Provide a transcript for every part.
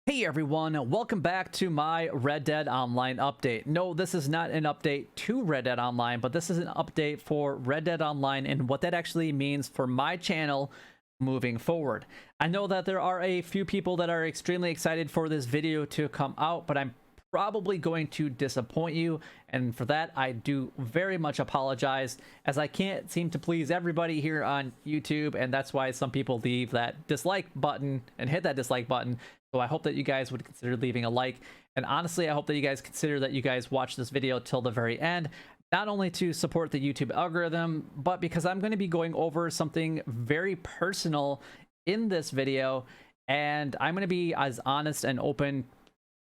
Hey everyone, welcome back to my Red Dead Online update. No, this is not an update to Red Dead Online, but this is an update for Red Dead Online and what that actually means for my channel moving forward. I know that there are a few people that are extremely excited for this video to come out, but I'm probably going to disappoint you, and for that I do very much apologize, as I can't seem to please everybody here on YouTube, and that's why some people leave that dislike button and hit that dislike button. So I hope that you guys would consider leaving a like, and honestly I hope that you guys consider that you guys watch this video till the very end, not only to support the YouTube algorithm, but because I'm going to be going over something very personal in this video, and I'm going to be as honest and open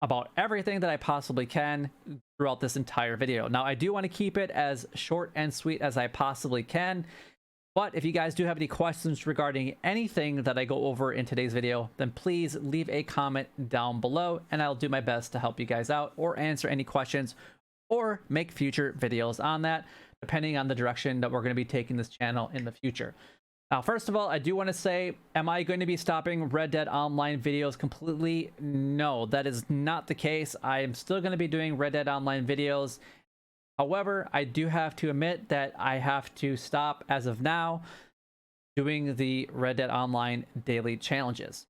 about everything that I possibly can throughout this entire video. Now, I do want to keep it as short and sweet as I possibly can, but if you guys do have any questions regarding anything that I go over in today's video, then please leave a comment down below and I'll do my best to help you guys out or answer any questions or make future videos on that, depending on the direction that we're going to be taking this channel in the future. Now, first of all, I do want to say, am I going to be stopping Red Dead Online videos completely? No, that is not the case. I am still going to be doing Red Dead Online videos. However, I do have to admit that I have to stop, as of now, doing the Red Dead Online daily challenges.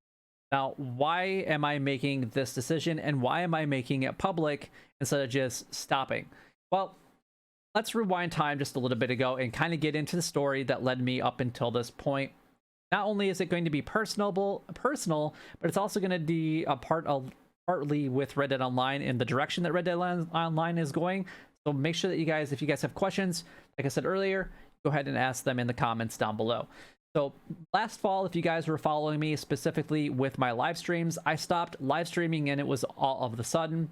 Now, why am I making this decision, and why am I making it public instead of just stopping? Well, let's rewind time just a little bit ago and kind of get into the story that led me up until this point. Not only is it going to be personal, but it's also going to be a partly with Red Dead Online in the direction that Red Dead Online is going. So make sure that you guys, if you guys have questions, like I said earlier, go ahead and ask them in the comments down below. So last fall, if you guys were following me specifically with my live streams, I stopped live streaming and it was all of a sudden.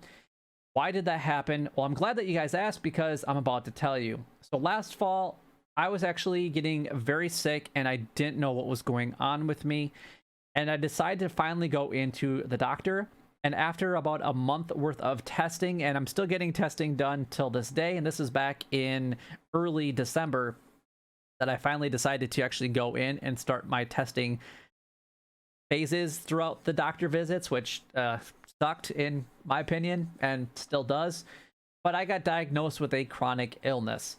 Why did that happen? Well, I'm glad that you guys asked, because I'm about to tell you. So last fall, I was actually getting very sick and I didn't know what was going on with me. And I decided to finally go into the doctor. And after about a month worth of testing, and I'm still getting testing done till this day, and this is back in early December, that I finally decided to actually go in and start my testing phases throughout the doctor visits, which sucked in my opinion and still does. But I got diagnosed with a chronic illness,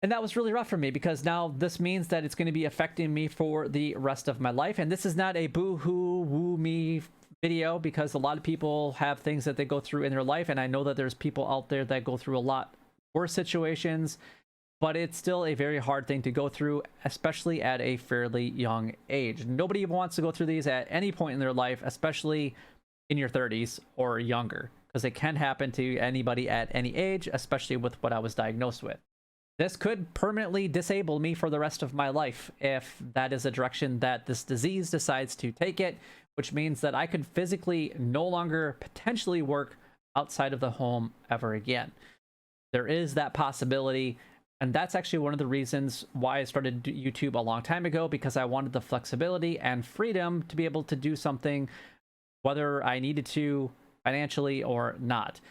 and that was really rough for me, because now this means that it's going to be affecting me for the rest of my life. And this is not a boo-hoo woo me video, because a lot of people have things that they go through in their life, and I know that there's people out there that go through a lot worse situations, but it's still a very hard thing to go through, especially at a fairly young age. Nobody wants to go through these at any point in their life, especially in your 30s or younger, because it can happen to anybody at any age, especially with what I was diagnosed with. This could permanently disable me for the rest of my life if that is a direction that this disease decides to take it, which means that I could physically no longer potentially work outside of the home ever again. There is that possibility, and that's actually one of the reasons why I started YouTube a long time ago, because I wanted the flexibility and freedom to be able to do something whether I needed to financially or not.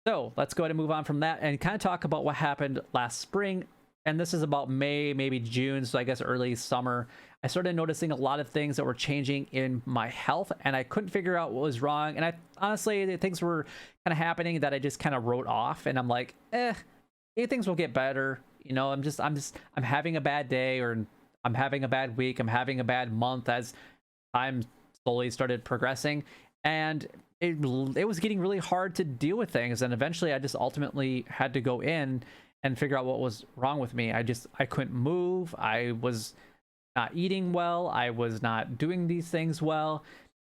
So let's go ahead and move on from that and kind of talk about what happened last spring. And this is about May, maybe June, so I guess early summer. I started noticing a lot of things that were changing in my health, and I couldn't figure out what was wrong. And I honestly, things were kind of happening that I just kind of wrote off, and I'm like, things will get better. You know, I'm having a bad day, or I'm having a bad week, I'm having a bad month, as time slowly started progressing. And it was getting really hard to deal with things, and eventually I just ultimately had to go in and figure out what was wrong with me. I couldn't move, I was not eating well, I was not doing these things well,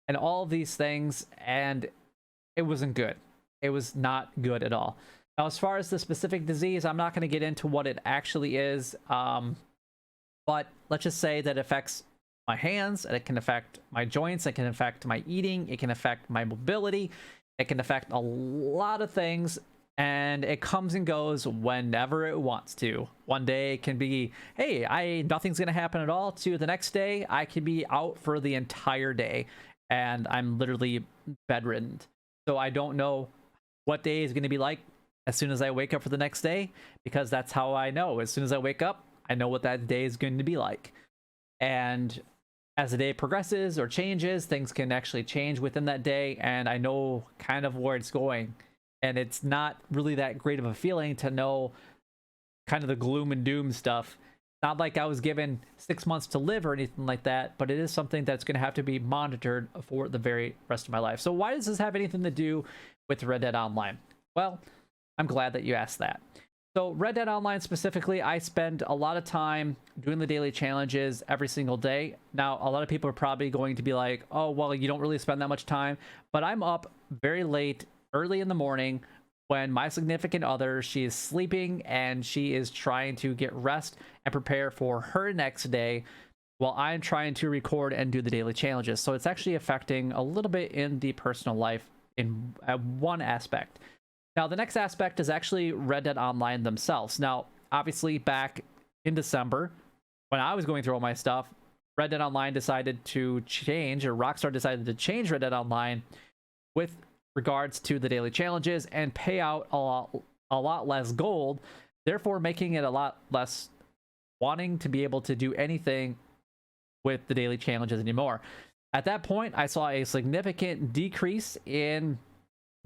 and all of these things, and it wasn't good. It was not good at all. Now, as far as the specific disease, I'm not going to get into what it actually is, but let's just say that it affects my hands, and it can affect my joints, it can affect my eating, it can affect my mobility, it can affect a lot of things, and it comes and goes whenever it wants to. One day it can be, hey, nothing's gonna happen at all, to the next day I could be out for the entire day and I'm literally bedridden. So I don't know what day is going to be like as soon as I wake up for the next day, because that's how I know. As soon as I wake up, I know what that day is going to be like. And as the day progresses or changes, things can actually change within that day, and I know kind of where it's going. And it's not really that great of a feeling to know kind of the gloom and doom stuff. Not like I was given 6 months to live or anything like that, but it is something that's going to have to be monitored for the very rest of my life. So why does this have anything to do with Red Dead Online? Well, I'm glad that you asked that. So Red Dead Online specifically, I spend a lot of time doing the daily challenges every single day. Now, a lot of people are probably going to be like, oh, well, you don't really spend that much time. But I'm up very late, early in the morning, when my significant other, she is sleeping and she is trying to get rest and prepare for her next day while I'm trying to record and do the daily challenges. So it's actually affecting a little bit in the personal life in one aspect. Now, the next aspect is actually Red Dead Online themselves. Now, obviously, back in December, when I was going through all my stuff, Red Dead Online decided to change, or Rockstar decided to change Red Dead Online with regards to the daily challenges and pay out a lot less gold, therefore making it a lot less wanting to be able to do anything with the daily challenges anymore. At that point, I saw a significant decrease in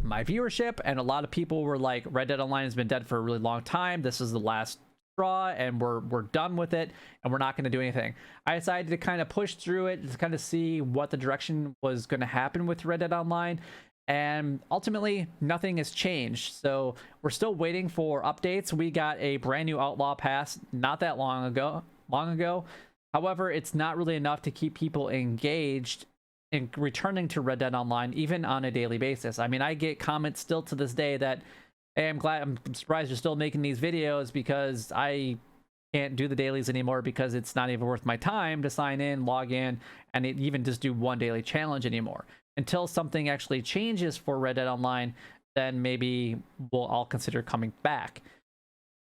my viewership, and a lot of people were like, Red Dead Online has been dead for a really long time, this is the last straw, and we're done with it, and we're not going to do anything. I decided to kind of push through it to kind of see what the direction was going to happen with Red Dead Online, and ultimately nothing has changed. So we're still waiting for updates. We got a brand new Outlaw Pass not that long ago. However, it's not really enough to keep people engaged in returning to Red Dead Online, even on a daily basis. I mean, I get comments still to this day that, hey, I'm surprised you're still making these videos because I can't do the dailies anymore because it's not even worth my time to sign in, log in, and even just do one daily challenge anymore. Until something actually changes for Red Dead Online, then maybe we'll all consider coming back.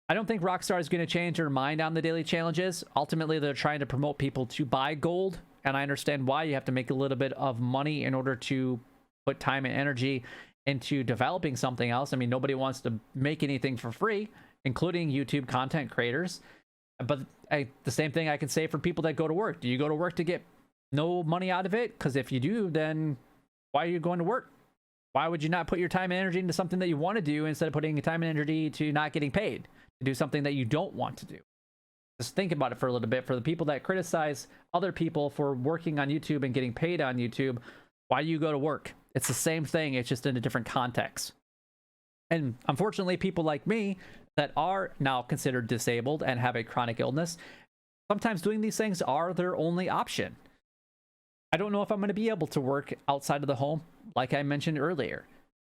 I don't think Rockstar is going to change their mind on the daily challenges. Ultimately, they're trying to promote people to buy gold, and I understand why. You have to make a little bit of money in order to put time and energy into developing something else. I mean, nobody wants to make anything for free, including YouTube content creators. But the same thing I can say for people that go to work. Do you go to work to get no money out of it? Because if you do, then why are you going to work? Why would you not put your time and energy into something that you want to do instead of putting your time and energy to not getting paid to do something that you don't want to do? Just think about it for a little bit. For the people that criticize other people for working on YouTube and getting paid on YouTube, why do you go to work? It's the same thing, it's just in a different context. And unfortunately, people like me that are now considered disabled and have a chronic illness, sometimes doing these things are their only option. I don't know if I'm going to be able to work outside of the home, like I mentioned earlier.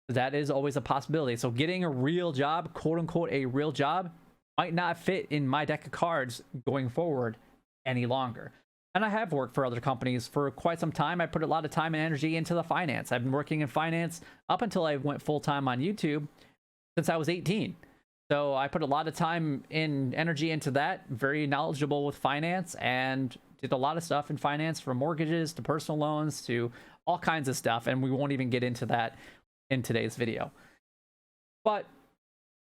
That is always a possibility. So getting a real job, quote unquote, a real job, might not fit in my deck of cards going forward any longer. And I have worked for other companies for quite some time. I put a lot of time and energy into the finance. I've been working in finance up until I went full-time on YouTube since I was 18. So I put a lot of time and energy into that, very knowledgeable with finance, and did a lot of stuff in finance, from mortgages to personal loans to all kinds of stuff. And we won't even get into that in today's video. But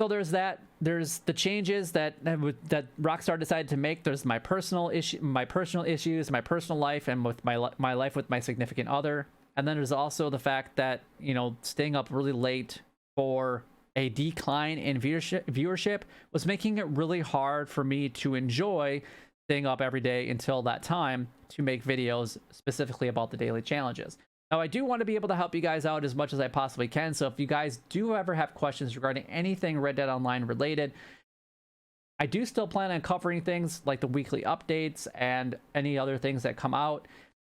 so there's that. There's the changes that Rockstar decided to make. There's my personal issues, my personal life, and with my life with my significant other. And then there's also the fact that, you know, staying up really late for a decline in viewership was making it really hard for me to enjoy staying up every day until that time to make videos specifically about the daily challenges. Now, I do want to be able to help you guys out as much as I possibly can. So if you guys do ever have questions regarding anything Red Dead Online related, I do still plan on covering things like the weekly updates and any other things that come out.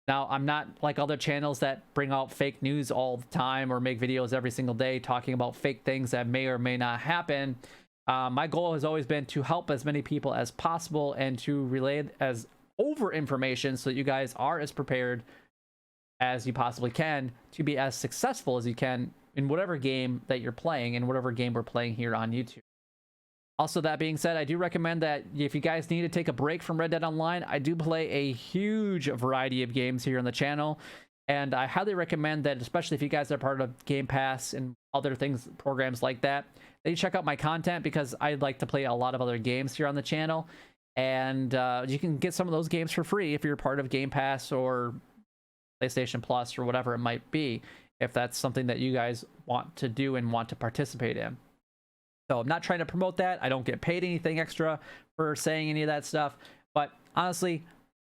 Now, I'm not like other channels that bring out fake news all the time or make videos every single day talking about fake things that may or may not happen. My goal has always been to help as many people as possible and to relay as over information so that you guys are as prepared as you possibly can to be as successful as you can in whatever game that you're playing and whatever game we're playing here on YouTube. Also, that being said, I do recommend that if you guys need to take a break from Red Dead Online, I do play a huge variety of games here on the channel, and I highly recommend that, especially if you guys are part of Game Pass and other things, programs like that, that you check out my content, because I like to play a lot of other games here on the channel. and you can get some of those games for free if you're part of Game Pass or PlayStation Plus or whatever it might be, if that's something that you guys want to do and want to participate in. So I'm not trying to promote that. I don't get paid anything extra for saying any of that stuff. But honestly,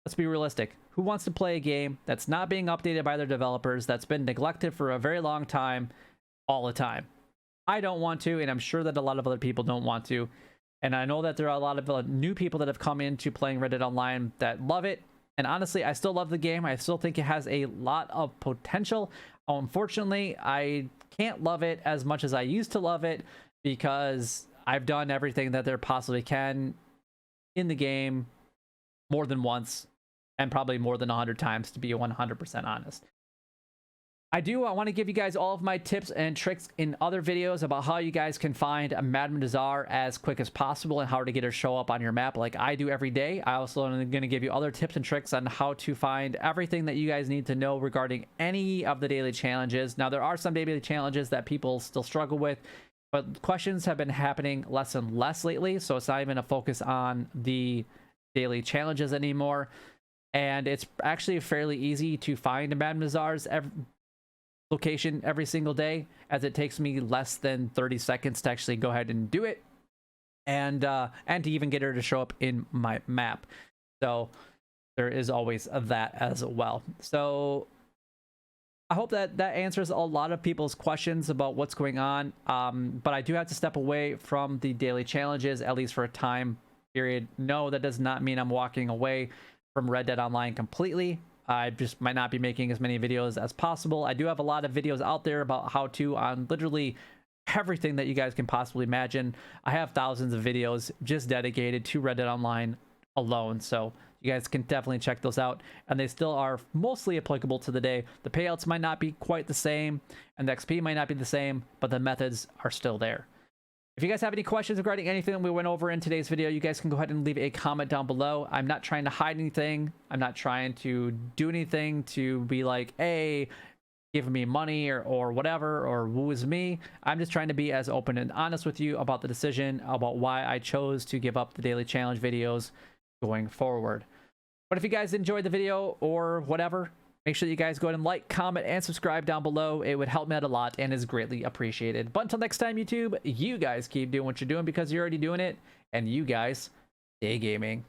let's be realistic. Who wants to play a game that's not being updated by their developers, that's been neglected for a very long time, all the time? I don't want to, and I'm sure that a lot of other people don't want to. And I know that there are a lot of new people that have come into playing Red Dead Online that love it. And honestly, I still love the game. I still think it has a lot of potential. Unfortunately, I can't love it as much as I used to love it because I've done everything that there possibly can in the game more than once, and probably more than 100 times, to be 100% honest. I want to give you guys all of my tips and tricks in other videos about how you guys can find a Madame Nazar as quick as possible and how to get her to show up on your map like I do every day. I also am going to give you other tips and tricks on how to find everything that you guys need to know regarding any of the daily challenges. Now, there are some daily challenges that people still struggle with, but questions have been happening less and less lately, so it's not even a focus on the daily challenges anymore. And it's actually fairly easy to find a Madame Nazar's location every single day, as it takes me less than 30 seconds to actually go ahead and do it, and to even get her to show up in my map. So there is always that as well. So I hope that answers a lot of people's questions about what's going on. But I do have to step away from the daily challenges, at least for a time period. No, that does not mean I'm walking away from Red Dead Online completely. I just might not be making as many videos as possible. I do have a lot of videos out there about how to on literally everything that you guys can possibly imagine. I have thousands of videos just dedicated to Red Dead Online alone, so you guys can definitely check those out, and they still are mostly applicable to the day. The payouts might not be quite the same, and the XP might not be the same, but the methods are still there. If you guys have any questions regarding anything that we went over in today's video, you guys can go ahead and leave a comment down below. I'm not trying to hide anything. I'm not trying to do anything to be like, hey, give me money or whatever, or woo is me. I'm just trying to be as open and honest with you about the decision, about why I chose to give up the daily challenge videos going forward. But if you guys enjoyed the video or whatever, make sure that you guys go ahead and like, comment, and subscribe down below. It would help me out a lot and is greatly appreciated. But until next time, YouTube, you guys keep doing what you're doing because you're already doing it. And you guys stay gaming.